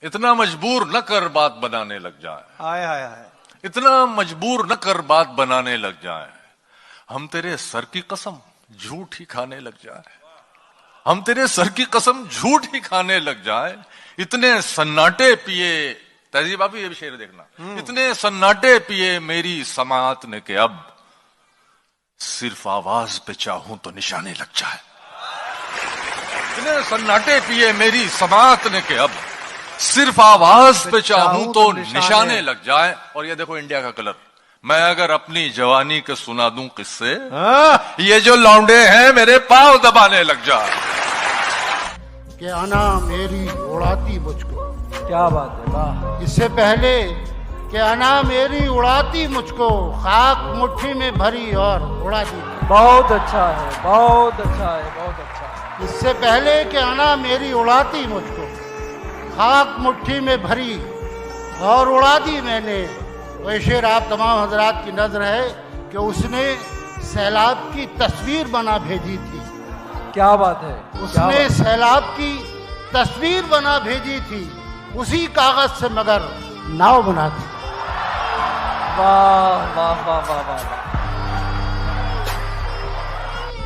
इतना मजबूर न कर बात बनाने लग जाए। हाय हाय हाय। इतना मजबूर न कर बात बनाने लग जाए, हम तेरे सर की कसम झूठ ही खाने लग जाए। हम तेरे सर की कसम झूठ ही खाने लग जाए। इतने सन्नाटे पिए, तहजीब आप ये शेर देखना, इतने सन्नाटे पिए मेरी समात ने के अब सिर्फ आवाज पे चाहूं तो निशाने लग जाए। इतने सन्नाटे पिए मेरी समात ने के अब सिर्फ आवाज पे चाहूं तो निशाने लग जाए। और ये देखो इंडिया का कलर, मैं अगर अपनी जवानी के सुना दूं किस्से, ये जो लौंडे हैं मेरे पांव दबाने लग जाए। कि आना मेरी उड़ाती मुझको, क्या बात है, वाह। इससे पहले कि आना मेरी उड़ाती मुझको, खाक मुट्ठी में भरी और उड़ा दी। बहुत अच्छा है, बहुत अच्छा है, बहुत अच्छा है। इससे पहले कि आना मेरी उड़ाती मुझको, खाक मुट्ठी में भरी और उड़ा दी मैंने। वह शेर आप तमाम हजरात की नजर है कि उसने सैलाब की तस्वीर बना भेजी थी। क्या बात है, उसने सैलाब की तस्वीर बना भेजी थी, उसी कागज से मगर नाव बना दी। वाह वाह वाह वाह वाह।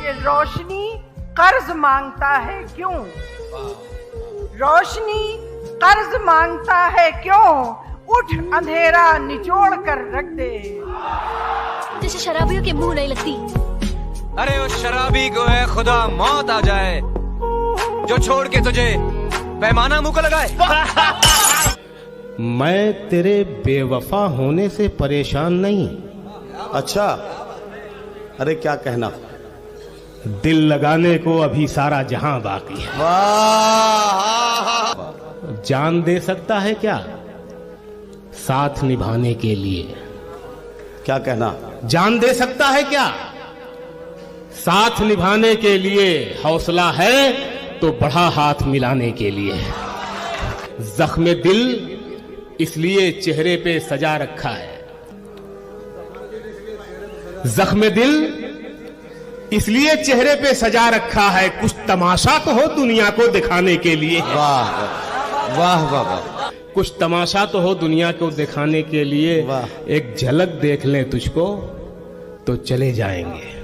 ये रोशनी कर्ज मांगता है क्यों? रोशनी कर्ज मांगता है क्यों? उठ अंधेरा निचोड़ कर रख दे। जैसे शराबियों के मुंह नहीं लगती। अरे उस शराबी को है खुदा मौत आ जाए जो छोड़ के तुझे पैमाना मुंह को लगाए। मैं तेरे बेवफा होने से परेशान नहीं। अच्छा, अरे क्या कहना। दिल लगाने को अभी सारा जहां बाकी है। वाह, जान दे सकता है क्या साथ निभाने के लिए? क्या कहना। जान दे सकता है क्या साथ निभाने के लिए? हौसला है तो बढ़ा हाथ मिलाने के लिए। जख्म दिल इसलिए चेहरे पे सजा रखा है, जख्म दिल इसलिए चेहरे पे सजा रखा है। कुछ तमाशा तो हो दुनिया को दिखाने के लिए। वाह वाह वाह वाह। कुछ तमाशा तो हो दुनिया को दिखाने के लिए। वाह। एक झलक देख लें तुझको तो चले जाएंगे।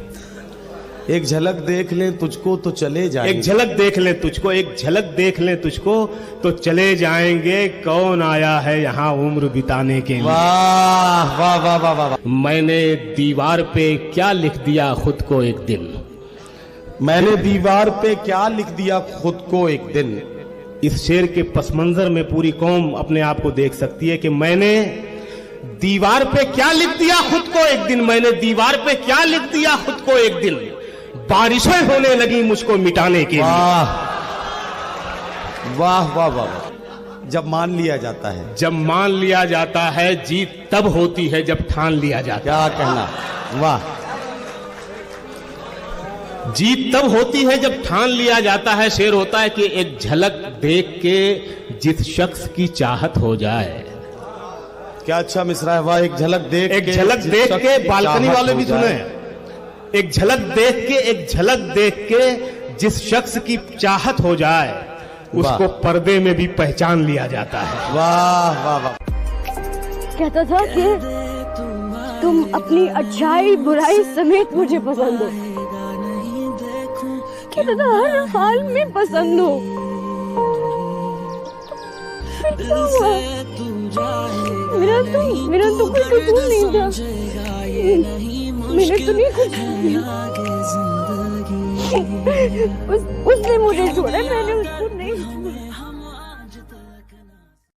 एक झलक देख लें तुझको तो चले जाएंगे। एक झलक देख लें तुझको, एक झलक देख लें तुझको तो चले जाएंगे। कौन आया है यहाँ उम्र बिताने के लिए? वाह वाह वाह वाह वाह। मैंने दीवार पे क्या लिख दिया खुद को एक दिन। मैंने दीवार पे क्या लिख दिया खुद को एक दिन। इस शेर के पस मंजर में पूरी कौम अपने आप को देख सकती है कि मैंने दीवार पे क्या लिख दिया खुद को एक दिन। मैंने दीवार पे क्या लिख दिया खुद को एक दिन। बारिशें होने लगी मुझको मिटाने के लिए। वाह वाह वाह। जब मान लिया जाता है, जब मान लिया जाता है, जीत तब होती है जब ठान लिया जाता है। क्या कहना। वाह। जीत तब होती है जब ठान लिया जाता है। शेर होता है कि एक झलक देख के जिस शख्स की चाहत हो जाए। क्या अच्छा मिसरा है। वाह। एक झलक देख एक झलक देख के, बालकनी वाले भी सुने, एक झलक देख के, एक झलक देख के जिस शख्स की चाहत हो जाए उसको पर्दे में भी पहचान लिया जाता है। वाह वाह वाह। कहता था कि तुम अपनी अच्छाई बुराई समेत मुझे पसंद हो। कहता था हर हाल में पसंद हो। मेरा तो कोई कसूर नहीं था। मैंने तो नहीं कुछ उसने मुझे छोड़ा, मैंने उसको नहीं।